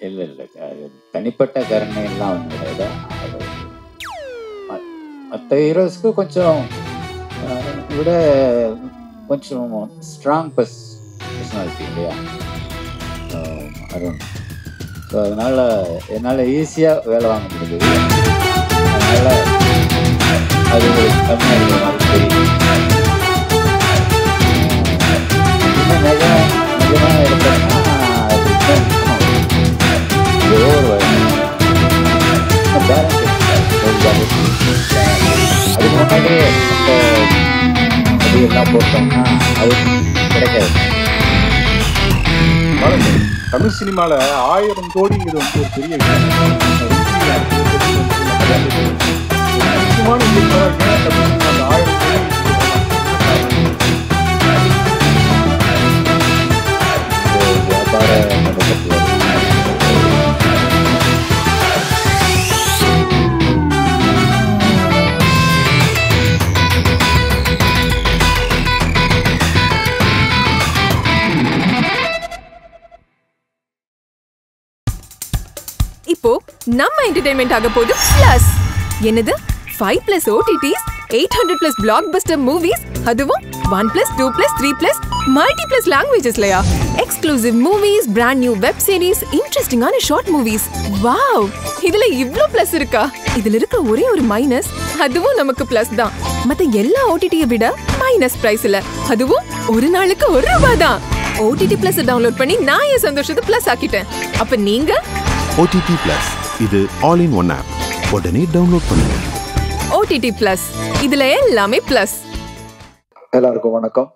இல்லை இல்லை, அது தனிப்பட்ட கருணையெல்லாம் ஒன்றும் கிடையாது. அது மற்ற ஹீரோஸ்க்கு கொஞ்சம் விட கொஞ்சம் ஸ்ட்ராங் பர்சனாலிட்டி இல்லையா அருண். ஸோ அதனால் என்னால் ஈஸியாக வேலை வாங்க முடிஞ்சது. அதனால் அது ஒரு கம்மியாக இருக்கிற மாதிரி தெரியும். இன்னும் நிஜமாக எடுத்தோம்னா அது இன்னும் ஒரு பேலன்ஸ் அதுக்கு முன்னாடியே எல்லாம் போட்டோம்னா அது கிடைக்காது. தமிழ் சினிமால 1000 கோடிங்கிறது வந்து ஒரு பெரிய விஷயம். இப்போ நம்ம என்டர்டெயின்மெண்ட் ஆக போகுது பிளஸ். என்னது 5+ OTTs, 800+ பிளாக்பஸ்டர் மூவிஸ், அதுவும் 1+, 2+, 3+, மல்டி+ லாங்குவேஜஸ்லயா? Exclusive movies, brand new web series, இன்ட்ரெஸ்டிங்கான ஷார்ட் மூவிஸ். வாவ், இதுல இவ்ளோ பிளஸ் இருக்கா? இதுல இருக்க ஒரே ஒரு மைனஸ், அதுவும் நமக்கு பிளஸ் தான். மத்த எல்லா OTT-ய விட மைனஸ் பிரைஸ் இல்ல, அதுவும் ஒரு நாளுக்கு ₹1 தான். OTT Plus டவுன்லோட் பண்ணி நான் என் சந்தோஷத்தை பிளஸ் ஆக்கிட்டேன். அப்ப நீங்க OTT Plus இது ஆல் இன் ஒன் ஆப். உடனே டவுன்லோட் பண்ணுங்க. OTT Plus இதுல எல்லாமே பிளஸ். எல்லாருக்கும் வணக்கம்.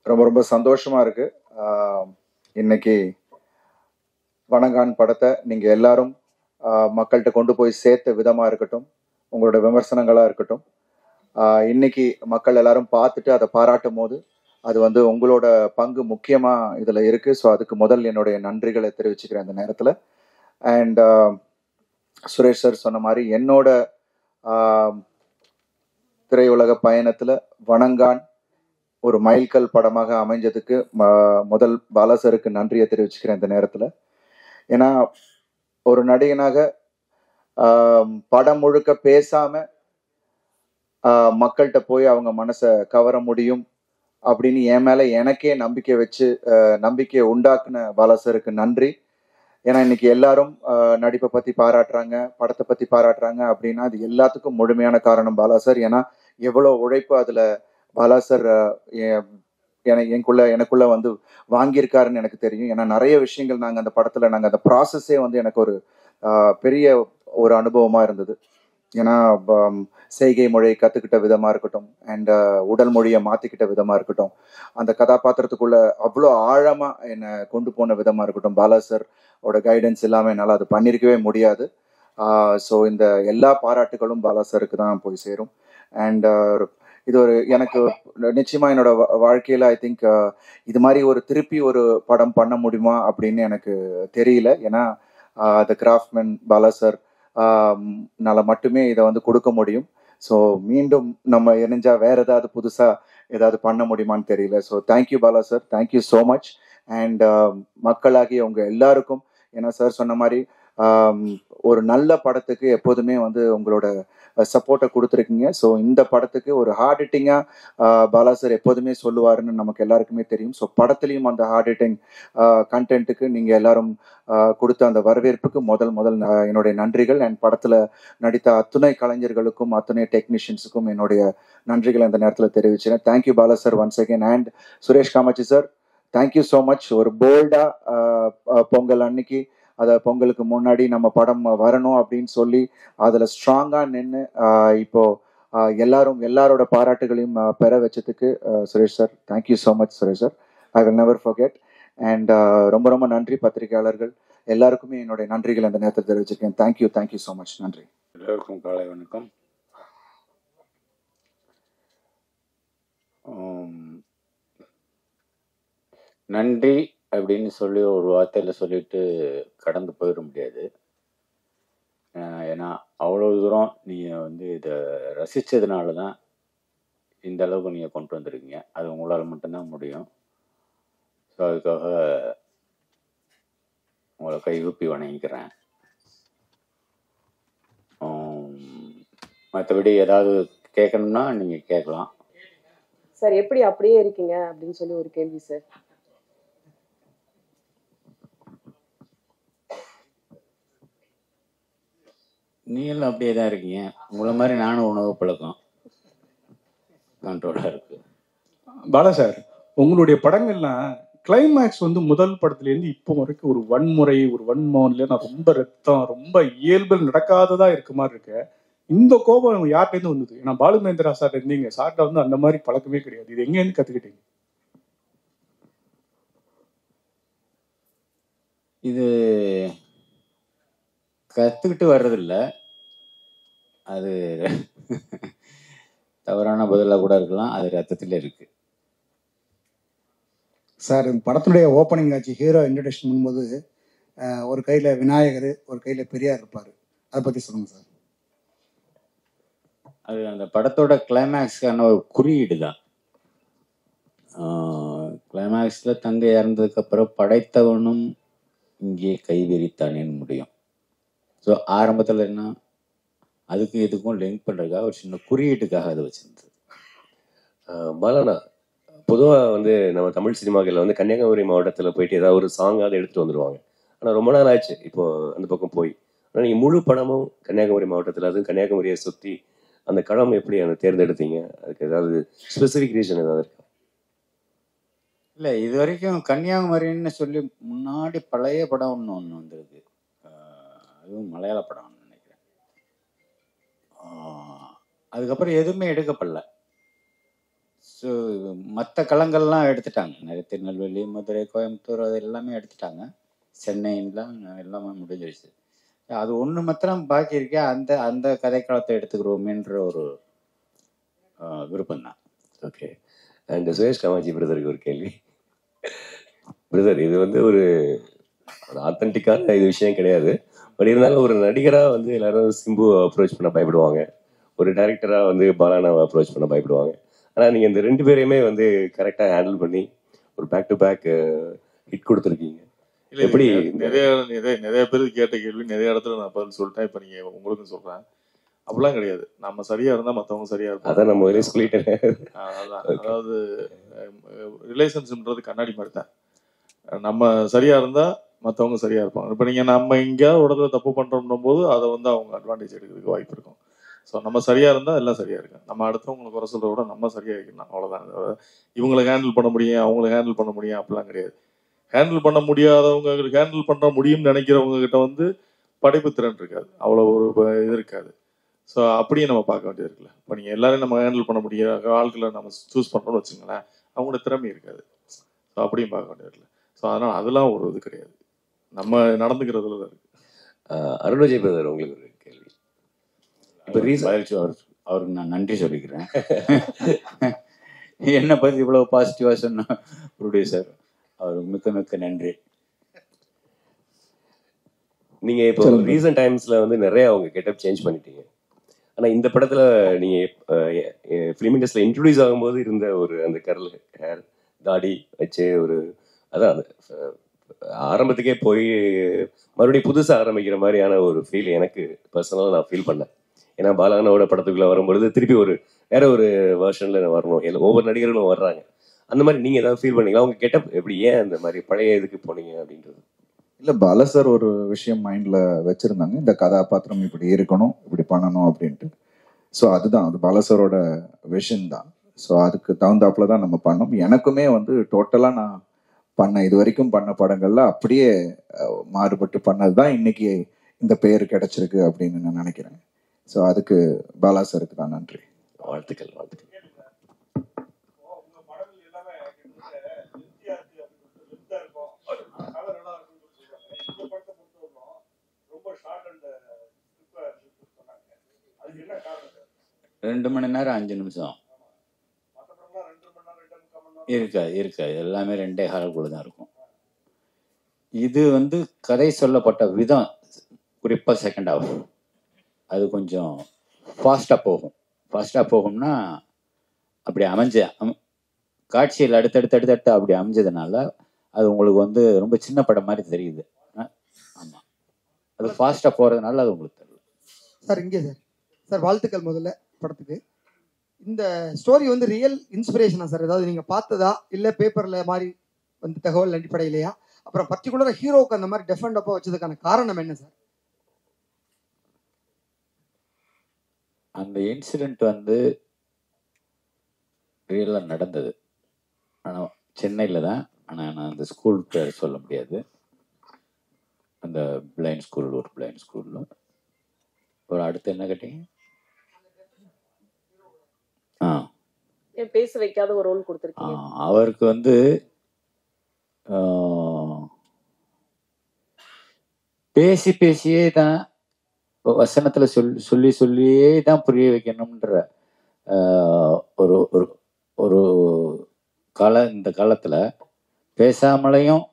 ரொம்ப ரொம்ப சந்தோஷமா இருக்கு. இன்னைக்கு வணங்கான் படத்தை நீங்க எல்லாரும் மக்கள்கிட்ட கொண்டு போய் சேர்த்த விதமா இருக்கட்டும், உங்களோட விமர்சனங்களா இருக்கட்டும், இன்னைக்கு மக்கள் எல்லாரும் பார்த்துட்டு அதை பாராட்டும் போது அது வந்து உங்களோட பங்கு முக்கியமா இதுல இருக்கு. ஸோ அதுக்கு முதல் என்னுடைய நன்றிகளை தெரிவிச்சுக்கிறேன் இந்த நேரத்துல. அண்ட் சுரேஷ் சார் சொன்ன மாதிரி என்னோட திரையுலக பயணத்துல வணங்கான் ஒரு மைல்கல் படமாக அமைஞ்சதுக்கு முதல் பாலாசருக்கு நன்றியை தெரிவிச்சுக்கிறேன் இந்த நேரத்துல. ஏன்னா ஒரு நடிகனாக படம் முழுக்க பேசாம மக்கள்கிட்ட போய் அவங்க மனசை கவர முடியும் அப்படின்னு என் மேல எனக்கே நம்பிக்கையை உண்டாக்குன பாலாசருக்கு நன்றி. ஏன்னா இன்னைக்கு எல்லாரும் நடிப்பை பத்தி பாராட்டுறாங்க, படத்தை பத்தி பாராட்டுறாங்க அப்படின்னா அது எல்லாத்துக்கும் முழுமையான காரணம் பாலாசர். ஏன்னா எவ்வளவு உழைப்பு அதுல பாலாசர் எனக்குள்ள வந்து வாங்கியிருக்காருன்னு எனக்கு தெரியும். ஏன்னா நிறைய விஷயங்கள் அந்த படத்துல அந்த ப்ராசஸே வந்து எனக்கு ஒரு பெரிய ஒரு அனுபவமா இருந்தது. ஏன்னா செய்கை மொழியை கத்துக்கிட்ட விதமா இருக்கட்டும், அண்ட் உடல் மொழியை மாத்திக்கிட்ட விதமா இருக்கட்டும், அந்த கதாபாத்திரத்துக்குள்ள அவ்வளோ ஆழமா என்னை கொண்டு போன விதமா இருக்கட்டும், பாலாசர் ஓட கைடன்ஸ் இல்லாம என்னால் அது பண்ணிருக்கவே முடியாது. ஸோ இந்த எல்லா பாராட்டுகளும் பாலாசருக்கு தான் போய் சேரும். அண்ட் இது ஒரு எனக்கு நிச்சயமா என்னோட வாழ்க்கையில ஐ திங்க் இது மாதிரி திருப்பி ஒரு படம் பண்ண முடியுமா அப்படின்னு எனக்கு தெரியல. ஏன்னா த கிராஃப்ட்மேன் பாலாசர் னால மட்டுமே இதை வந்து கொடுக்க முடியும். ஸோ மீண்டும் நம்ம இணைஞ்சா வேற ஏதாவது புதுசா ஏதாவது பண்ண முடியுமான்னு தெரியல. So thank you Bala sir, thank you so much. And மக்களாகி உங்க எல்லாருக்கும், ஏன்னா சார் சொன்ன மாதிரி ஒரு நல்ல படத்துக்கு எப்போதுமே வந்து உங்களோட சப்போர்ட்டை கொடுத்துருக்கீங்க. ஸோ இந்த படத்துக்கு ஒரு ஹார்ட் ஹிட்டிங்கா பாலா சார் எப்போதுமே சொல்லுவாருன்னு நமக்கு எல்லாருக்குமே தெரியும். ஸோ படத்துலையும் அந்த ஹார்ட் ஹிட்டிங் கண்டென்ட்டுக்கு நீங்க எல்லாரும் கொடுத்த அந்த வரவேற்புக்கு முதல் என்னுடைய நன்றிகள். அண்ட் படத்துல நடித்த அத்துணை கலைஞர்களுக்கும் அத்துணை டெக்னீஷியன்ஸுக்கும் என்னுடைய நன்றிகள் அந்த நேரத்தில் தெரிவிச்சேன். Thank you Bala sir once again. And Suresh Kamatchi sir, thank you so much. ஒரு போல்டா பொங்கல் அன்னைக்கு, பொங்கலுக்கு முன்னாடி நம்ம படம் வரணும் அப்படின்னு சொல்லி அதுல ஸ்ட்ராங்கா நின்று இப்போ எல்லாரோட பாராட்டுகளையும் பெற வச்சதுக்கு Suresh sir, thank you so much Suresh sir. I will never forget. And ரொம்ப ரொம்ப நன்றி பத்திரிகையாளர்கள் எல்லாருக்குமே என்னுடைய நன்றிகள் அந்த நேரத்தில் தெரிவிச்சிருக்கேன். Thank you so much. நன்றி. எல்லோருக்கும் காலை வணக்கம். நன்றி அப்படின்னு சொல்லி ஒரு வார்த்தையில் சொல்லிட்டு கடந்து போயிட முடியாது. ஏன்னா அவ்வளோ தூரம் நீங்கள் வந்து இதை ரசித்ததுனால தான் இந்த அளவுக்கு நீங்கள் கொண்டு வந்திருக்கீங்க. அது உங்களால் மட்டும்தான் முடியும். ஸோ அதுக்காக உங்களை கைகூப்பி வணங்கிக்கிறேன். மற்றபடி ஏதாவது கேட்கணும்னா நீங்கள் கேட்கலாம். சார் எப்படி அப்படியே இருக்கீங்க அப்படின்னு சொல்லி ஒரு கேள்வி சார். நீங்களும் அப்படியே தான் இருக்கீங்க. உங்களை மாதிரி நானும் உணவு பழக்கம் கண்ட்ரோலாக இருக்கு. பாலா சார், உங்களுடைய படங்கள்லாம் கிளைமேக்ஸ் வந்து முதல் படத்துலேருந்து இப்போ வரைக்கும் ஒரு வன்முறை, ஒரு வன்மோன்ல நான் ரொம்ப ரத்தம், ரொம்ப இயல்பில் நடக்காததா இருக்க மாதிரி இருக்கு. இந்த கோபம் யார்கிட்டேருந்து வந்தது? ஏன்னா பாலுமேந்திரா சார் இருந்தீங்க, சார்ட்ட வந்து அந்த மாதிரி பழக்கமே கிடையாது. இது எங்கேருந்து கற்றுக்கிட்டீங்க? இது கற்றுக்கிட்டு வர்றதில்ல, அது தவறான பதிலாக கூட இருக்கலாம். அது ரத்தத்தில் இருக்கு. சார், இந்த படத்தினுடைய ஓப்பனிங் ஆச்சு, ஹீரோ இன்ட்ரடக்ஷன் பண்ணும்போது ஒரு கையில் விநாயகர், ஒரு கையில் பெரியார் இருப்பார். அதை பற்றி சொல்லுங்கள் சார். அது அந்த படத்தோட கிளைமேக்ஸ்க்கான ஒரு குறியீடு தான். கிளைமேக்ஸில் தங்கை இறந்ததுக்கப்புறம் படைத்தவனும் இங்கே கைவிரித்தானேன்னு முடியும். ஸோ ஆரம்பத்தில் என்ன, அதுக்கும் இதுக்கும் லிங்க் பண்ணுறதுக்காக ஒரு சின்ன குறியீட்டுக்காக அதை வச்சுருந்தது. பாலானா, பொதுவாக வந்து நம்ம தமிழ் சினிமாக்களில் வந்து கன்னியாகுமரி மாவட்டத்தில் போயிட்டு ஏதாவது ஒரு சாங்காவது எடுத்துகிட்டு வந்துடுவாங்க. ஆனால் ரொம்ப நாள் ஆச்சு இப்போது அந்த பக்கம் போய். ஆனால் நீங்கள் முழு படமும் கன்னியாகுமரி மாவட்டத்தில், அதுவும் கன்னியாகுமரியை சுற்றி அந்த களம் எப்படி அதை தேர்ந்தெடுத்தீங்க? அதுக்கு ஏதாவது ஸ்பெசிஃபிக் ரீசன் ஏதாவது இருக்கா? இல்லை, இது வரைக்கும் கன்னியாகுமரின்னு சொல்லி முன்னாடி பழைய படம் ஒன்று வந்திருக்கு. அதுவும் மலையாள படம்னு நினைக்கிறேன். அதுக்கப்புறம் எதுவுமே எடுக்கப்படல. ஸோ மற்ற களங்கள்லாம் எடுத்துட்டாங்க. நிறைய திருநெல்வேலி, மதுரை, கோயம்புத்தூர் அது எல்லாமே எடுத்துட்டாங்க. சென்னைலாம் எல்லாமே முடிஞ்சிருச்சு. அது ஒன்று மாத்திரம் பாக்கி இருக்கே, அந்த அந்த கதைக்களத்தை எடுத்துக்கிறோமேன்ற ஒரு விருப்பம் தான். ஓகே. அண்ட் சுரேஷ் காமாட்சி பிரதருக்கு ஒரு கேள்வி. பிரதர், இது வந்து ஒரு ஆத்தென்டிக்கான இது விஷயம் கிடையாது. பட் இருந்தாலும் ஒரு நடிகராக வந்து எல்லாரும் சிம்பு அப்ரோச் பண்ண பயப்படுவாங்க, ஒரு டைரக்டராக வந்து பாலானாவை அப்ரோச் பண்ண பயப்படுவாங்க. ஆனால் நீங்கள் இந்த ரெண்டு பேரையுமே வந்து கரெக்டாக ஹேண்டில் பண்ணி ஒரு பேக் டு பேக் ஹிட் கொடுத்துருக்கீங்க. எப்படி? நிறைய பேருக்கு கேட்ட கேள்வி நிறைய இடத்துல நான் பதில் சொல்லிட்டேன். இப்போ நீங்கள் உங்களுக்கும் சொல்கிறேன், அப்படிலாம் கிடையாது. நம்ம சரியா இருந்தால் மற்றவங்க சரியா இருப்பாங்க. அதான் நம்ம முதலே சொல்லிட்டேன். அதான், அதாவது ரிலேஷன்ஷிப்ன்றது கண்ணாடி மாதிரி தான். நம்ம சரியா இருந்தால் மற்றவங்க சரியா இருப்பாங்க. இப்போ நீங்கள் நம்ம எங்கேயாவது ஒரு இடத்துல தப்பு பண்ணுறோம் போது அதை வந்து அவங்க அட்வான்டேஜ் எடுக்கிறதுக்கு வாய்ப்பு இருக்கும். ஸோ நம்ம சரியா இருந்தால் எல்லாம் சரியா இருக்கும். நம்ம அடுத்தவங்களை குறை சொல்கிறத விட நம்ம சரியா இருக்கணும், அவ்வளோதான். இவங்களை ஹேண்டில் பண்ண முடியும், அவங்களை ஹேண்டில் பண்ண முடியும் அப்படிலாம் கிடையாது. ஹேண்டில் பண்ண முடியாதவங்க, ஹேண்டில் பண்ண முடியும்னு நினைக்கிறவங்க கிட்ட வந்து படைப்பு திறன் இருக்காது, அவ்வளோ ஒரு இது இருக்காது. ஸோ அப்படியே நம்ம பார்க்க வேண்டியது இருக்குல்ல. இப்போ நீங்கள் எல்லாரையும் நம்ம ஹேண்டில் பண்ண முடியாத ஆட்களை நம்ம சூஸ் பண்ணுறோம்னு வச்சுங்களேன், அவங்களோட திறமை இருக்காது. ஸோ அப்படியும் பார்க்க வேண்டியது இருக்குல்ல. ஸோ அதனால் அதெல்லாம் ஒரு இது கிடையாது, நம்ம நடந்துக்கிறதுல தான் இருக்கு. அருண் பிரதர், உங்களுக்கு ஒரு கேள்வி. இப்போ அவருக்கு நான் நன்றி சொல்லிக்கிறேன். என்னை பற்றி இவ்வளோ பாசிட்டிவாக சொன்ன ப்ரொடியூசர், அவருக்கு மிக்க மிக்க நன்றி. நீங்க இப்போ ரீசன்ட் டைம்ஸ்ல வந்து நிறைய அவங்க கெட்டப் சேஞ்ச் பண்ணிட்டீங்க. ஆனா இந்த படத்துல நீங்க ஃபிலிம் இண்டஸ்ட்ரியில இன்ட்ரோடியூஸ் ஆகும்போது இருந்த ஒரு அந்த கர்ல் ஹேர், தாடி வச்சு ஒரு அதான் ஆரம்பத்துக்கே போய் மறுபடியும் புதுசா ஆரம்பிக்கிற மாதிரியான ஒரு ஃபீல் எனக்கு பர்சனலாக நான் ஃபீல் பண்ணேன். ஏன்னா பாலானாவோட படத்துக்குள்ள வரும்பொழுது திருப்பி ஒரு வேற ஒரு வெர்ஷன்ல வரணும், ஒவ்வொரு நடிகர்களும் வர்றாங்க. அந்த மாதிரி நீங்க ஏதாவது ஃபீல் பண்ணீங்களா? அவங்க கெட்டப் எப்படி, ஏன் அந்த மாதிரி பழைய இதுக்கு போனீங்க அப்படின்றது? இல்லை, பாலா சார் ஒரு விஷயம் மைண்டில் வச்சுருந்தாங்க, இந்த கதாபாத்திரம் இப்படி இருக்கணும், இப்படி பண்ணணும் அப்படின்ட்டு. ஸோ அதுதான், அது பாலா சாரோட விஷன் தான். ஸோ அதுக்கு தகுந்தாப்புல தான் நம்ம பண்ணோம். எனக்குமே வந்து டோட்டலாக நான் இது வரைக்கும் பண்ண படங்கள்ல அப்படியே மாறுபட்டு பண்ணது தான் இன்னைக்கு இந்த பேர் கிடைச்சிருக்கு அப்படின்னு நான் நினைக்கிறேன். ஸோ அதுக்கு பாலா சாருக்கு தான் நன்றி. வாழ்த்துக்கள், வாழ்த்துக்கள். ரெண்டு மணி நேரம் 5 நிமிஷம் இருக்காது. எல்லாமே 2.25 தான் இருக்கும். இது வந்து கதை சொல்லப்பட்ட விதம், குறிப்பாக செகண்ட் ஹாஃப் அது கொஞ்சம் ஃபாஸ்ட்டாக போகும்னா அப்படி காட்சியில் அடுத்தடுத்து அப்படி அமைஞ்சதுனால அது உங்களுக்கு வந்து ரொம்ப சின்ன படம் மாதிரி தெரியுது. அது ஃபாஸ்ட்டாக போகிறதுனால அது உங்களுக்கு தெரியல. சார் இங்கே சார் வாழ்த்துக்கள் முதல்ல படத்துக்கு. இந்த ஸ்டோரி வந்து ரியல் இன்ஸ்பிரேஷனா சார்? ஏதாவது நீங்கள் பார்த்ததா இல்லை பேப்பரில் மாதிரி வந்து தகவல் அடிப்படையிலையா? அப்புறம் பர்டிகுலராக ஹீரோவுக்கு அந்த மாதிரி டெஃபண்ட் அப்போ வச்சதுக்கான காரணம் என்ன சார்? அந்த இன்சிடெண்ட் வந்து ரியலாக நடந்தது. ஆனால் சென்னையில் தான். ஆனால் நான் அந்த ஸ்கூல் பேர் சொல்ல முடியாது. அந்த பிளைண்ட் ஸ்கூல், ஒரு பிளைண்ட் ஸ்கூலில். ஒரு அடுத்து என்ன கேட்டீங்க? ஏன் பேச வைக்காத ஒரு ரோல் கொடுத்துருக்கீங்க? அவருக்கு வந்து பேசி பேசியே தான் வசனத்தில் சொல்லியே தான் புரிய வைக்கணும்ன்ற ஒரு ஒரு ஒரு இந்த காலத்தில் பேசாமலையும்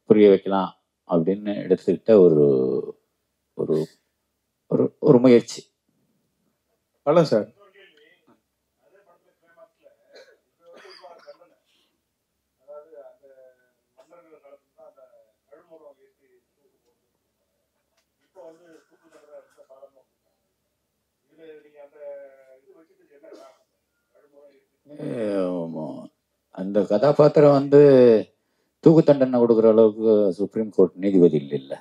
புரிய வைக்கலாம் அப்படின்னு எடுத்துக்கிட்ட ஒரு ஒரு ஒரு முயற்சி. ஹலோ சார், அந்த கதாபாத்திரம் வந்து தூக்கு தண்டனை கொடுக்குற அளவுக்கு சுப்ரீம் கோர்ட் நீதிபதி இல்லை.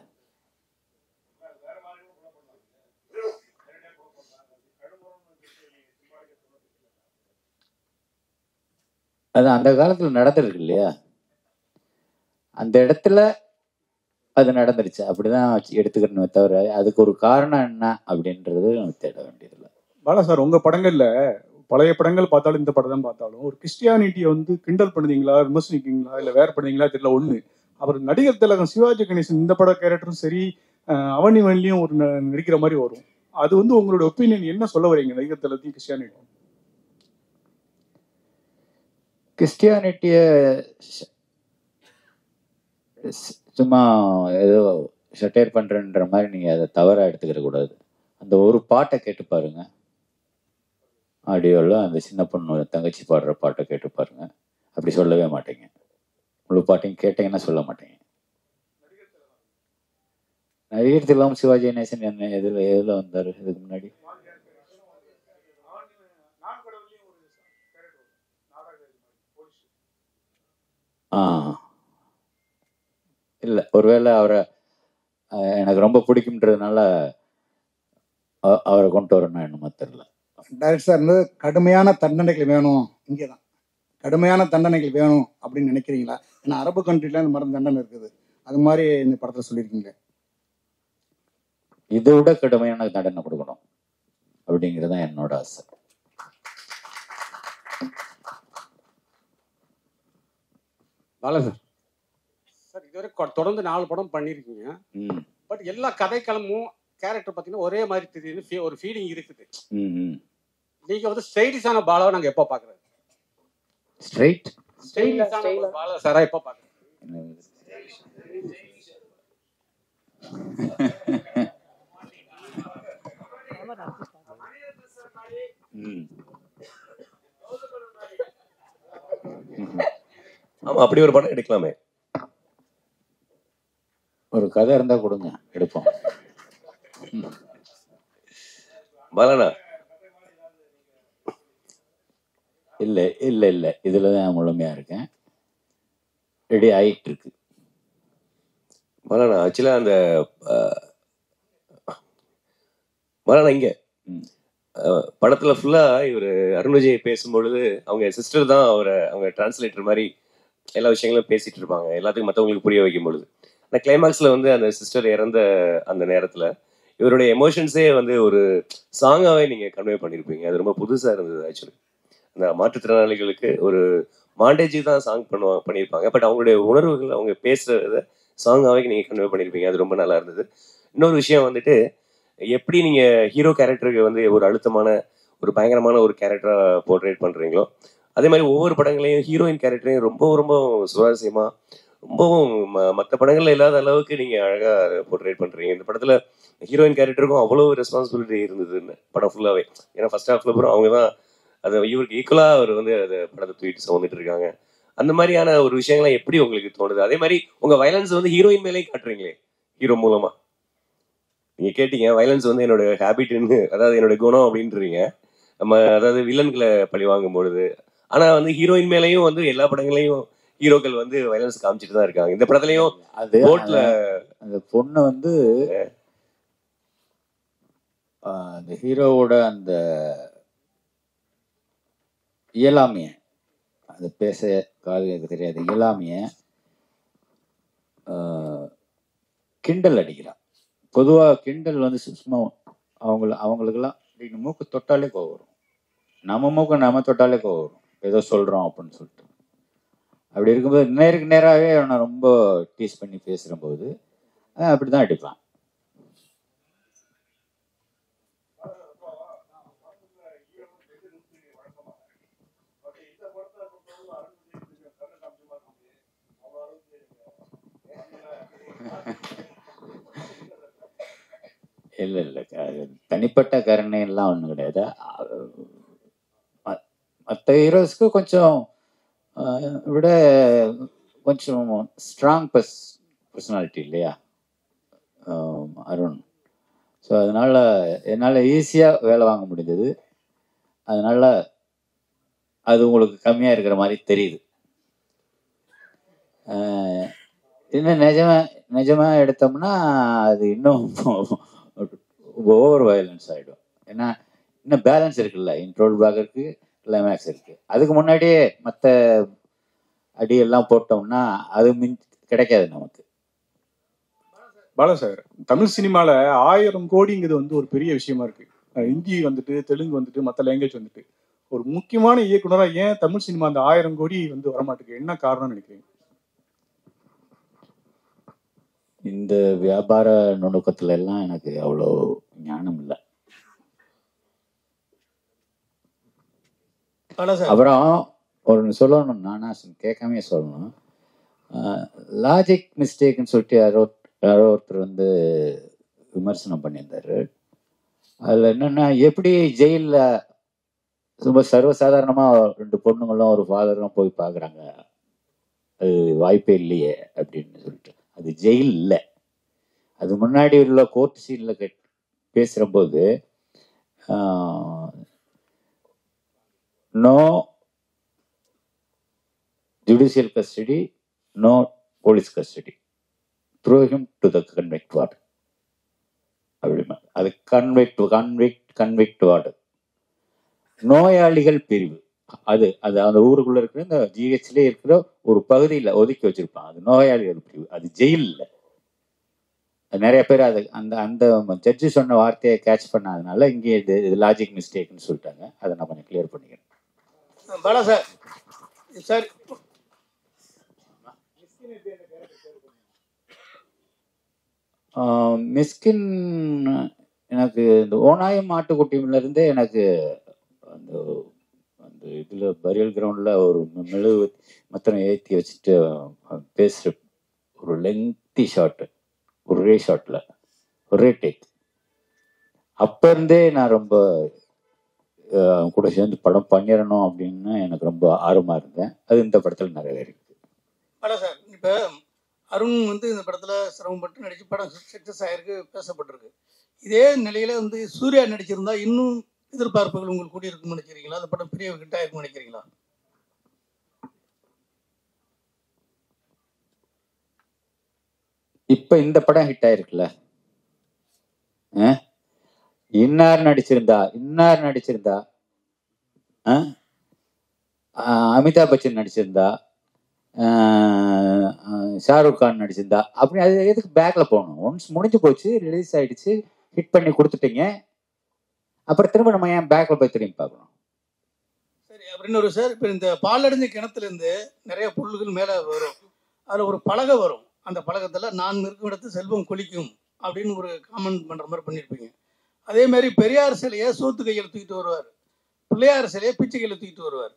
அது அந்த காலத்தில் நடந்திருக்கு இல்லையா? அந்த இடத்துல அது நடந்துருச்சு, அப்படிதான் எடுத்துக்கணுமே தவிர அதுக்கு ஒரு காரணம் என்ன அப்படின்றது நம்ம தேட வேண்டியதில்லை. பாலா சார், உங்க படங்கள்ல பழைய படங்கள் பார்த்தாலும் இந்த படம் பார்த்தாலும் ஒரு கிறிஸ்டியானிட்டியை வந்து கிண்டல் பண்ணுவீங்களா, விமர்சனிக்கீங்களா, இல்லை வேற பண்ணுவீங்களா தெரியல. ஒண்ணு, அவர் நடிகர் திலகம் சிவாஜி கணேசன் இந்த பட கேரக்டரும் சரி, அவனி வன்லியும் ஒரு நடிக்கிற மாதிரி வரும். அது வந்து உங்களோட ஒப்பீனியன் என்ன சொல்ல வரீங்க நடிகர் திலகத்தையும் கிறிஸ்டியானிட்டி? கிறிஸ்டியானிட்டிய சும்மா ஏதோ ஷட்டேர் பண்றன்ற மாதிரி நீங்க அதை தவறா எடுத்துக்கிற கூடாது. அந்த ஒரு பாட்டை கேட்டு பாருங்க, ஆடியோவில் அந்த சின்ன பொண்ணு தங்கச்சி பாடுற பாட்டை கேட்டு பாருங்க, அப்படி சொல்லவே மாட்டீங்க. முழு பாட்டையும் கேட்டீங்கன்னா சொல்ல மாட்டீங்க. நடிகர் திலகம் சிவாஜி கணேசன் என்ன எதுல வந்தாரு இதுக்கு முன்னாடி? இல்லை, ஒருவேளை அவரை எனக்கு ரொம்ப பிடிக்கும்ன்றதுனால அவரை கொண்டு வரணும் என்னமோ தெரியல. டைரக்டர் சார் வந்து கடுமையான தண்டனைகள் வேணும், இங்கே தான் கடுமையான தண்டனைகள் வேணும் அப்படின்னு நினைக்கிறீங்களா? ஏன்னா அரபு கண்ட்ரில இந்த மாதிரி தண்டனை இருக்குது, அது மாதிரி இந்த படத்தில் சொல்லியிருக்கீங்க. இதை விட கடுமையான தண்டனை கொடுக்கணும் அப்படிங்கிறது தான் என்னோட ஆசை. பாலா சார், சார் இதுவரை தொடர்ந்து 4 படம் பண்ணியிருக்கீங்க. பட் எல்லா கதைக்களமும் கேரக்டர் பார்த்தீங்கன்னா ஒரே மாதிரி தெரியுது, ஒரு ஃபீலிங் இருக்குது. நீங்க வந்து ஸ்ட்ரெயிட்டிஸான பாலாவை நாங்கள் எப்போ பார்க்குறது? ஸ்ட்ரெயிட்டிஸான பாலா சாரா எப்போ பார்க்குறது? ஆமா, அப்படி ஒரு படம் எடுக்கலாமே. ஒரு கதை இருந்தா கொடுங்க, எடுப்போம். பாலனா இல்ல இல்ல இல்ல, இதுலதான் முழுமையா இருக்கேன், ரெடி ஆயிட்டு இருக்கு. பாலனா ஆக்சுவலா அந்த பாலனா இங்க படத்துல ஃபுல்லா இவர் அருண் விஜய் பேசும்பொழுது அவங்க சிஸ்டர் தான் அவங்க டிரான்ஸ்லேட்டர் மாதிரி எல்லா விஷயங்களும் பேசிட்டு இருப்பாங்க, எல்லாத்துக்கும் மற்றவங்களுக்கு புரிய வைக்கும் பொழுது. அந்த கிளைமாக்ஸ்ல வந்து அந்த சிஸ்டர் இறந்த அந்த நேரத்துல இவருடைய எமோஷன்ஸே வந்து ஒரு சாங்காவே நீங்க கன்வே பண்ணியிருப்பீங்க. அது ரொம்ப புதுசா இருந்தது. ஆக்சுவலி அந்த மாற்றுத்திறனாளிகளுக்கு ஒரு மாண்டேஜ் தான் சாங் பண்ணியிருப்பாங்க, பட் அவங்களுடைய உணர்வுகள் அவங்க பேசுறத சாங்காவே நீங்க கன்வே பண்ணியிருப்பீங்க. அது ரொம்ப நல்லா இருந்தது. இன்னொரு விஷயம் வந்துட்டு, எப்படி நீங்க ஹீரோ கேரக்டருக்கு வந்து ஒரு அழுத்தமான ஒரு பயங்கரமான ஒரு கேரக்டரா போர்ட்ரேட் பண்றீங்களோ, அதே மாதிரி ஒவ்வொரு படங்களையும் ஹீரோயின் கேரக்டரையும் ரொம்ப ரொம்ப சுவாரஸ்யமா, ரொம்பவும் மற்ற படங்கள்ல இல்லாத அளவுக்கு நீங்க அழகா போர்ட்ரேட் பண்றீங்க. இந்த படத்துல ஹீரோயின் கேரக்டருக்கும் அவ்வளவு ரெஸ்பான்சிபிலிட்டி இருந்ததுன்னு படம் ஃபுல்லாவே. ஏன்னா ஃபர்ஸ்ட் ஹாஃப்ல அப்புறம் அவங்க தான் அதை இவருக்கு ஈக்குவலா அவர் வந்து அதை படத்தை தூக்கிட்டு சுமந்துட்டு இருக்காங்க. அந்த மாதிரியான ஒரு விஷயங்கள்லாம் எப்படி உங்களுக்கு தோணுது? அதே மாதிரி உங்க வயலன்ஸ் வந்து ஹீரோயின் மேலேயும் காட்டுறீங்களே ஹீரோ மூலமா. நீங்கள் கேட்டீங்க வயலன்ஸ் வந்து என்னோட ஹேபிட்னு, அதாவது என்னோட குணம் அப்படின்றீங்க. நம்ம அதாவது வில்லன்களை பழி வாங்கும் பொழுது, ஆனால் வந்து ஹீரோயின் மேலேயும் வந்து எல்லா படங்களையும் ஹீரோக்கள் வந்து வயலன்ஸ் காமிச்சிட்டு தான் இருக்காங்க. இந்த படத்துலையும் அது கோர்ட்ல அந்த பொண்ணு வந்து அந்த ஹீரோவோட அந்த இயலாமைய, அது பேச காது கேட்க தெரியாது இயலாமைய கிண்டல் அடிக்கிறான். பொதுவாக கிண்டல் வந்து சும்மா அவங்களுக்கெல்லாம் மூக்கு தொட்டாலே கோவம் வரும். நம்ம மூக்கு நம்ம தொட்டாலே கோவம் வரும், ஏதோ சொல்கிறோம் அப்படின்னு சொல்லிட்டு. அப்படி இருக்கும்போது நேருக்கு நேராகவே அவனை ரொம்ப டீஸ் பண்ணி பேசுகிற போது அப்படி தான் அடிப்பான். இல்லை இல்லை, தனிப்பட்ட கருணை எல்லாம் ஒன்றும் கிடையாது. மற்ற ஹீரோஸ்க்கு கொஞ்சம் விட கொஞ்சம் ஸ்ட்ராங் பர்சனாலிட்டி இல்லையா அருண். ஸோ அதனால் என்னால் ஈஸியாக வேலை வாங்க முடிஞ்சது. அதனால் அது உங்களுக்கு கம்மியாக இருக்கிற மாதிரி தெரியுது. இன்னும் நிஜமாக எடுத்தோம்னா அது இன்னும் ஓவர் வயலன்ஸ் ஆகிடும். ஏன்னா இன்னும் பேலன்ஸ் இருக்குல்ல, இன்ட்ரோல் பிளாக் இருக்குது, கிளைமேக்ஸ் இருக்குது. அதுக்கு முன்னாடியே மற்ற அடியெல்லாம் போட்டோம்னா அது கிடைக்காது நமக்கு. பாலா சார், தமிழ் சினிமாவில் 1000 கோடிங்கிறது வந்து ஒரு பெரிய விஷயமா இருக்கு. ஹிந்தி வந்துட்டு, தெலுங்கு வந்துட்டு, மற்ற லாங்குவேஜ் வந்துட்டு, ஒரு முக்கியமான இயக்குனராக ஏன் தமிழ் சினிமா அந்த 1000 கோடி வந்து வரமாட்டேங்குது? என்ன காரணம்னு நினைக்கிறீங்க? இந்த வியாபார நுணுக்கத்துல எல்லாம் எனக்கு அவ்வளோ ஞானம் இல்லை. அப்புறம் ஒரு சொல்லணும், நானா கேட்காமே சொல்லணும், லாஜிக் மிஸ்டேக்னு சொல்லிட்டு யாரோ ஒருத்தர் வந்து விமர்சனம் பண்ணியிருந்தாரு. அதில் என்னென்னா, எப்படி ஜெயிலில் ரொம்ப சர்வசாதாரணமாக 2 பொண்ணுங்களும் ஒரு ஃபாதரும் போய் பார்க்குறாங்க, அது வாய்ப்பே இல்லையே அப்படின்னு சொல்லிட்டு. அது ஜெயில் இல்லை, அது முன்னாடி உள்ள கோர்ட் சீனில் பேசுகிறபோது no judicial custody, no police custody, through him to the convict ward அப்படிமா. அது கன்விக்ட் வார்டு, நோயாளிகள் பிரிவு. அது அந்த ஊருக்குள்ள இருக்கிற இந்த ஜிஹெச்லேயே இருக்கிற ஒரு பகுதியில் ஒதுக்கி வச்சிருப்பான், அது நோயாளிகள் பிரிவு, அது ஜெயில் இல்லை. நிறைய பேர் அது அந்த ஜட்ஜு சொன்ன வார்த்தையை கேட்ச் பண்ணாதனால இங்கே இது லாஜிக் மிஸ்டேக்னு சொல்லிட்டாங்க. அதை நான் கொஞ்சம் கிளியர் பண்ணிக்கிறேன். பாலா சார், சார் மிஸ்கின் எனக்கு இந்த ஓனாயம் மாட்டுக்குட்டியிலேருந்தே எனக்கு அந்த அந்த இதில் பரியல் கிரவுண்டில் ஒரு மெழுகு மொத்தம் ஏற்றி வச்சுட்டு பேசுகிற ஒரு லெங்தி ஷாட்டு, ஒரே ஷாட்டில் ஒரே டேக், அப்போ இருந்தே நான் ரொம்ப கூட சேர்ந்து படம் பண்ணிடணும் அப்படின்னு எனக்கு ரொம்ப ஆர்வமாக இருந்தேன். அது இந்த படத்தில் நிறைவேறிருக்கு. பாலா சார், இப்போ அருண் வந்து இந்த படத்தில் சிரமப்பட்டு நடிச்சு படம் சக்ஸஸ் ஆகிருக்கு, பேசப்பட்டிருக்கு. இதே நிலையில் வந்து சூர்யா நடிச்சிருந்தா இன்னும் எதிர்பார்ப்புகள் உங்களுக்கு கூடி இருக்குன்னு நினைக்கிறீங்களா? அந்த படம் பெரிய ஹிட் ஆயிருக்குன்னு நினைக்கிறீங்களா? இப்போ இந்த படம் ஹிட் ஆயிருக்குல்ல, இன்னார் நடிச்சிருந்தா அமிதாப் பச்சன் நடிச்சிருந்தா, ஷாருக் கான் நடிச்சிருந்தா, அப்படி அது எதுக்கு பேக்ல போகணும்? ஒன்ஸ் முடிஞ்சு போச்சு, ரிலீஸ் ஆயிடுச்சு, ஹிட் பண்ணி கொடுத்துட்டீங்க, அப்புறம் திரும்ப நம்ம ஏன் பேக்ல போய் திரும்பி பார்க்கணும்? சரி, அப்படின்னு ஒரு சார், இப்போ இந்த பாலடைஞ்ச கிணத்துலேருந்து நிறைய பொருள்கள் மேலே வரும், அதில் ஒரு பலகை வரும், அந்த பலகத்தில் நான் இருக்கும் இடத்து செல்வம் கொளிக்கும் அப்படின்னு ஒரு காமெண்ட் பண்ணுற மாதிரி பண்ணியிருப்பீங்க. அதே மாதிரி பெரியார் சிலையை சோத்து கையில் தூக்கிட்டு வருவார், பிள்ளையார் சிலையை பிச்சை கையில் தூக்கிட்டு வருவார்.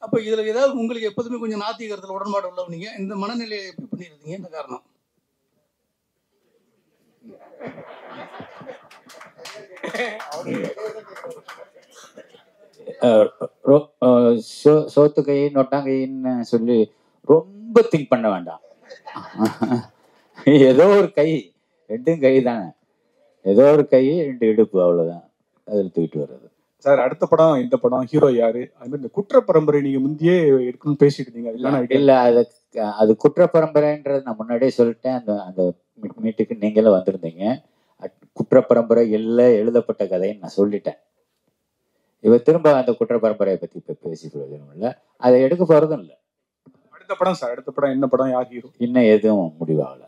அப்போ இதில் ஏதாவது உங்களுக்கு எப்போதுமே கொஞ்சம் நாத்திகரத்தில் உடன்பாடு உள்ளவங்க, இந்த மனநிலையை எப்படி பண்ணியிருந்தீங்க? என்ன காரணம்? சோத்து கை நொட்டாங்கைன்னு சொல்லி ரொம்ப திங்க் பண்ண வேண்டாம். ஏதோ ஒரு கை, 2 கை தானே. ஏதோ ஒரு கை 2 இடுப்பு அவ்வளவுதான், அதில் தூக்கிட்டு வர்றது. சார் அடுத்த படம் இந்த படம் ஹீரோ யாரு? அது மாதிரி இந்த குற்ற பரம்பரை நீங்க முந்தையே எடுக்கணும்னு பேசிட்டு இருந்தீங்க, இல்லைன்னா ஐடியா இல்ல அது குற்ற பரம்பரைன்றது நான் முன்னாடியே சொல்லிட்டேன். அந்த அந்த மீட்டுக்கு நீங்களும் வந்திருந்தீங்க. குற்ற பரம்பரை எல்லாம் எழுதப்பட்ட கதைன்னு நான் சொல்லிட்டேன். இவர் திரும்ப அந்த குற்ற பரம்பரையை பத்தி இப்ப பேசி பிரயோஜனம் இல்லை, அதை எடுக்க போறதும் இல்லை. அடுத்த படம் சார், அடுத்த படம் என்ன படம், யார் ஹீரோ? இன்னும் எதுவும் முடிவாகல.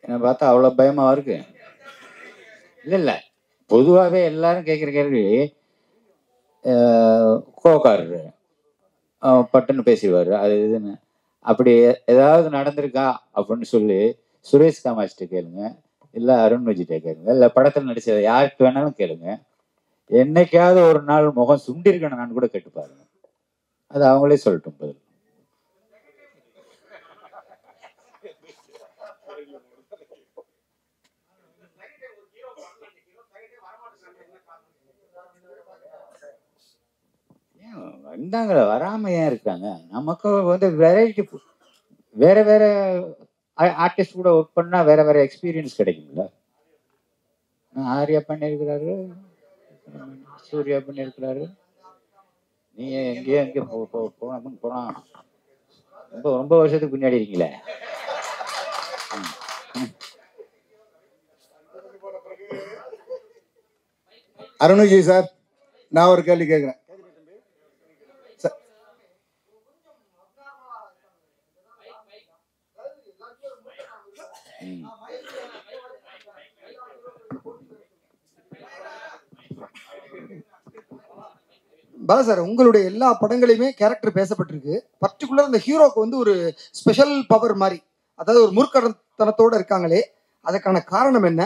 என்ன பார்த்தா அவ்வளோ பயமா இருக்கு? இல்லை பொதுவாகவே எல்லாரும் கேட்குற கேள்வி, கோக்காரரு பட்டுன்னு பேசிடுவார் அது இதுன்னு. அப்படி ஏதாவது நடந்திருக்கா அப்படின்னு சொல்லி சுரேஷ் காமாட்சிட்ட கேளுங்க, இல்லை அருண் விஜய்கிட்ட கேளுங்க, இல்லை படத்தில் நடிச்ச யாருக்கு வேணாலும் கேளுங்க. என்னைக்காவது ஒரு நாள் முகம் சுண்டிருக்கணும் நான் கூட கேட்டு பாருங்க, அது அவங்களே சொல்லட்டும் பதில். வந்தாங்களே, வராம ஏன் இருக்காங்க? நமக்கு வந்து வெரைட்டி, வேற வேற ஆர்டிஸ்ட் கூட ஒர்க் பண்ணா வேற வேற எக்ஸ்பீரியன்ஸ் கிடைக்கும்ல. ஆர்யா பண்ணியிருக்கிறாரு, சூர்யா பண்ணியிருக்கிறாரு, நீ எங்கேயோ எங்கே போனா ரொம்ப ரொம்ப வருஷத்துக்கு பின்னாடி இருக்கீங்களே. அருண் விஜய் சார், நான் ஒரு கேள்வி கேட்குறேன். பாலா சார், உங்களுடைய எல்லா படங்களையுமே கேரக்டர் பேசப்பட்டிருக்கு. பர்டிகுலர் அந்த ஹீரோக்கு வந்து ஒரு ஸ்பெஷல் பவர் மாதிரி, அதாவது ஒரு முற்கடத்தனத்தோட இருக்காங்களே, அதுக்கான காரணம் என்ன?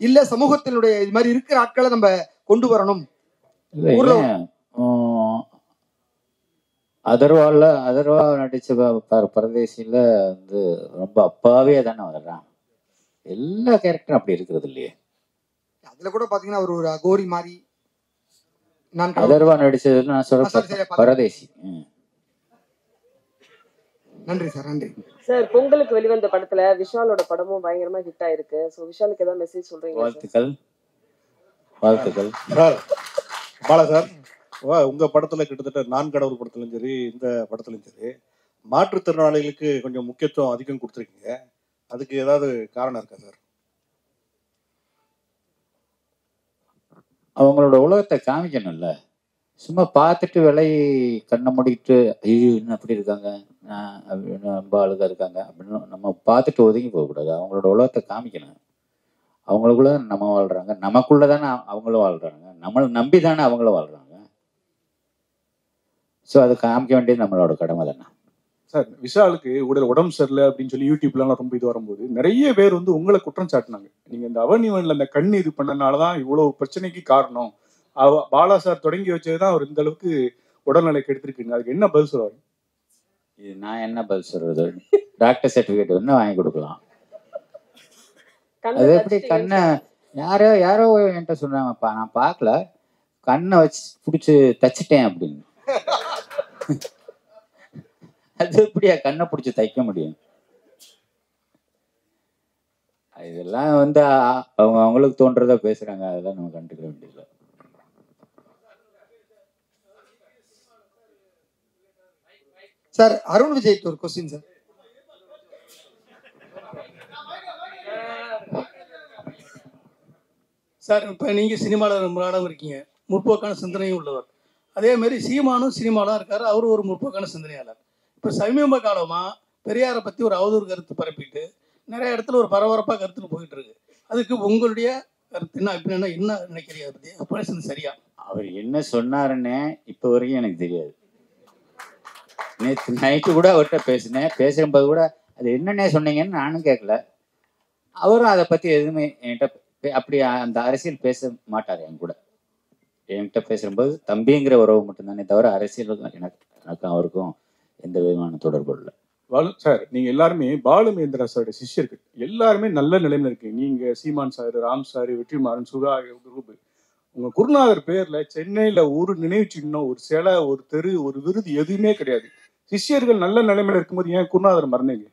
இல்ல சமூகத்தினுடைய இது மாதிரி இருக்கிற ஆட்களை நம்ம கொண்டு வரணும்? அதர்வா நடிச்ச பரதேசியில வந்து ரொம்ப அப்பாவே தானே வர்றான். எல்லா கேரக்டரும் அப்படி இருக்கிறது இல்லையே. அதுல கூட பாத்தீங்கன்னா அவர் ஒரு அகோரி மாதிரி. அதர்வா நடிச்சதுல நான் சொல்ற பரதேசி. நன்றி சார், நன்றி சார். பொங்கலுக்கு வெளிவந்த படத்துல விஷாலோட படமும் பயங்கரமா ஹிட் ஆயிருக்கு. சோ விஷாலுக்கு ஏதாவது மெசேஜ் சொல்றீங்க? வாழ்த்துக்கள், வாழ்த்துக்கள் சார். பாலா சார், உங்க படத்துல கிட்டத்தட்ட நான் கடவுள் படத்துலையும் சரி, இந்த படத்துலையும் சரி, மாற்றுத்திறனாளிகளுக்கு கொஞ்சம் முக்கியத்துவம் அதிகம் கொடுத்துருக்கீங்க. அதுக்கு ஏதாவது காரணம் இருக்கா சார்? அவங்களோட உலகத்தை காமிக்கணும்ல. சும்மா பார்த்துட்டு விலை கண்ணை மூடிட்டு ஐயோ இன்னும் அப்படி இருக்காங்க, ரொம்ப அழுகா இருக்காங்க அப்படின்னு நம்ம பார்த்துட்டு ஒதுங்கி போகக்கூடாது. அவங்களோட உலகத்தை காமிக்கணும். அவங்களுக்குள்ள நம்ம வாழ்றாங்க, நமக்குள்ள தானே அவங்களும் வாழ்றாங்க, நம்மளை நம்பி தானே அவங்களும் வாழ்றாங்க. ஸோ அது காமிக்க வேண்டியது நம்மளோட கடமை தானே. சார், விஷாலுக்கு உடம்பு சரியில்லை அப்படின்னு சொல்லி யூடியூப்லாம் ரொம்ப இது வரும்போது நிறைய பேர் வந்து உங்களை குற்றம் சாட்டினாங்க. நீங்க இந்த அவனிவன்ல அந்த கண் இது பண்ணனாலதான் இவ்வளவு பிரச்சனைக்கு காரணம், பாலா சார் தொடங்கி வச்சதுதான் அவர் இந்த அளவுக்கு உடல்நிலை கெடுத்திருக்குங்க. அதுக்கு என்ன பதில் சொல்லுவாரு? இது நான் என்ன பதில் சொல்றது? டாக்டர் சர்டிபிகேட் ஒன்று வாங்கி கொடுக்கலாம். அது எப்படி கண்ணை யாரோ என்கிட்ட சொன்னாங்கப்பா, நான் பார்க்கல, கண்ணை வச்சு பிடிச்சி தச்சிட்டேன் அப்படின்னு. அது எப்படியா கண்ணை பிடிச்சி தைக்க முடியும்? இதெல்லாம் வந்து அவங்களுக்கு தோன்றதா பேசுறாங்க, அதெல்லாம் நம்ம கண்டுக்க வேண்டியதில்லை. சார், அருண் விஜய்க்கு ஒரு கொஸ்டின் சார். சார், இப்போ நீங்கள் சினிமாவில் ரொம்ப நாளாக இருக்கீங்க, முற்போக்கான சிந்தனையும் உள்ளவர். அதே மாதிரி சீமானும் சினிமாலாம் இருக்காரு, அவரும் ஒரு முற்போக்கான சிந்தனையாளர். இப்போ சமீப காலமாக பெரியாரை பற்றி ஒரு அவதூறு கருத்து பரப்பிட்டு நிறைய இடத்துல ஒரு பரபரப்பாக கருத்துன்னு போயிட்டு இருக்கு. அதுக்கு உங்களுடைய கருத்து என்ன, அப்படின்னா என்ன நினைக்கிறீங்க? அதை பற்றி ஆப்ரேஷன் சரியா? அவர் என்ன சொன்னாருன்னு இப்போ வரைக்கும் எனக்கு தெரியாது. நேற்று நைட்டு கூட அவர்கிட்ட பேசும்போது கூட அது என்னன்னே சொன்னீங்கன்னு நானும் கேட்கல. அவரும் அதை பற்றி எதுவுமே என்கிட்ட அப்படி அந்த அரசியல் பேச மாட்டார். என்கிட்ட பேசும்போது தம்பிங்கிற உறவு மட்டும்தானே தவிர அரசியல் எனக்கு அவருக்கும் எந்த விதமான தொடர்பு இல்லை. சார் நீங்க எல்லாருமே பாலுமேந்திரா சாரோட சிஷ்யர்கள், எல்லாருமே நல்ல நிலைமையில இருக்கு. நீங்க சீமான் சார், ராம் சார், வெற்றிமாறன், சுகா குரூப், உங்க குருநாதர் பேர்ல சென்னையில ஒரு நினைவு சின்னம், ஒரு சிலை, ஒரு தெரு, ஒரு விருது எதுவுமே கிடையாது. சிஷ்யர்கள் நல்ல நிலைமையில இருக்கும்போது ஏன் குருநாதர் மறந்தீங்க?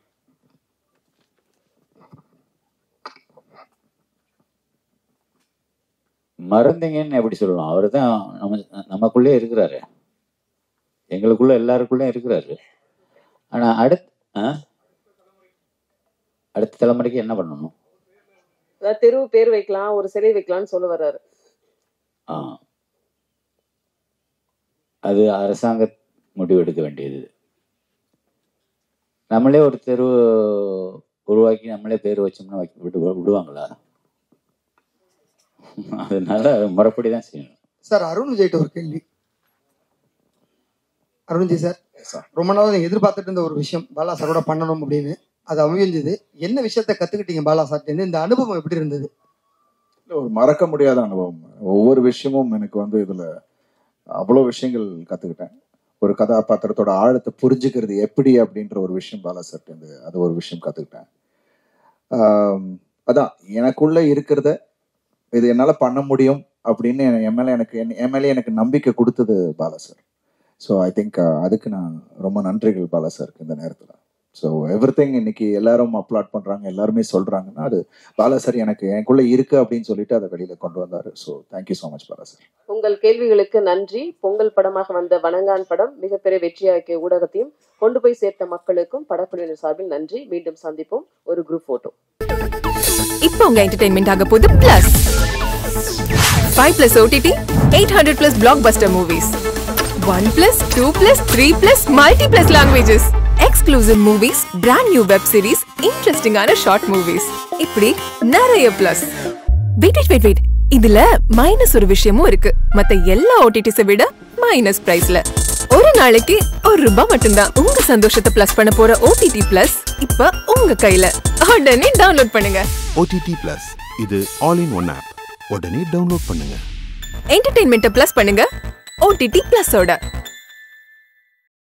மறந்தீங்கன்னு எப்படி சொல்லலாம்? அவர் தான் நமக்குள்ளே இருக்கிறாரு, எங்களுக்குள்ள எல்லாருக்குள்ளே இருக்கிறாரு. ஆனா அடுத்த தலைமுறைக்கு என்ன பண்ணணும்? தெரு பேர் வைக்கலாம், ஒரு சிலை வைக்கலாம்னு சொல்ல வர்றாரு. அது அரசாங்க முடிவு எடுக்க வேண்டியது. நம்மளே ஒரு தெரு உருவாக்கி நம்மளே பேர் வச்சோம்னா விடுவாங்களா? அதனால முறைப்படி தான் செய்யணும். சார் அருண் விஜய்கிட்ட ஒரு கேள்வி. அருண் விஜய் சார், ரொம்ப நாள் நீங்க எதிர்பார்த்துட்டு இருந்த ஒரு விஷயம் பாலா சாரோட பண்ணணும் அப்படின்னு, அது அமைஞ்சது. என்ன விஷயத்த கத்துக்கிட்டீங்க பாலா சார்ட்ட? இந்த அனுபவம் எப்படி இருந்தது? ஒரு மறக்க முடியாத அனுபவம். ஒவ்வொரு விஷயமும் எனக்கு வந்து இதுல அவ்வளோ விஷயங்கள் கத்துக்கிட்டேன். ஒரு கதாபாத்திரத்தோட ஆழத்தை புரிஞ்சுக்கிறது எப்படி அப்படின்ற ஒரு விஷயம் பாலா சார்ட்ட இருந்து அது ஒரு விஷயம் கத்துக்கிட்டேன். அதான் எனக்குள்ள இருக்கிறத இது என்னால பண்ண முடியும் அப்படின்னு என் மேலே எனக்கு நம்பிக்கை கொடுத்தது Bala sir. So I think அதுக்கு நான் ரொம்ப நன்றிகள் பாலா சாருக்கு இந்த நேரத்தில். ஸோ எவ்ரிதிங் இன்னைக்கு எல்லாரும் அப்லாட் பண்றாங்க, எல்லாருமே சொல்றாங்கன்னா அது பாலா சார் எனக்குள்ள இருக்கு அப்படின்னு சொல்லிட்டு அதை வெளியில கொண்டு வந்தாரு. So thank you so much Bala sir. உங்கள் கேள்விகளுக்கு நன்றி. பொங்கல் படமாக வந்த வணங்கான் படம் மிகப்பெரிய வெற்றியாக்கிய ஊடகத்தையும் கொண்டு போய் சேர்த்த மக்களுக்கும் படக்குழுவினர் சார்பில் நன்றி. மீண்டும் சந்திப்போம். ஒரு குரூப் போட்டோ. இப்போ உங்க என்டர்டெயின்மெண்ட் ஆக போகுது plus 5+ OTT, 800+ blockbuster movies, 1+, 2+, 3+, multi+ languages, exclusive movies, brand new web series, interesting ஆன short movies, இப்படி நிறைய பிளஸ். வெயிட் இதுல மைனஸ் ஒரு விஷயமும் இருக்கு. மத்த எல்லா OTTs விட மைனஸ் பிரைஸ்ல ஒரு நாளைக்கு ₹1 மட்டும்தான். உங்க சந்தோஷத்தை பிளஸ் பண்ண போற OTT பிளஸ் இப்ப உங்க கையில. உடனே டவுன்லோட் பண்ணுங்க. OTT பிளஸ் இது ஆல் இன் ஒன் ஆப். உடனே டவுன்லோட் பண்ணுங்க. என்டர்டெயின்மெண்ட்டை பிளஸ் பண்ணுங்க OTT பிளஸோட.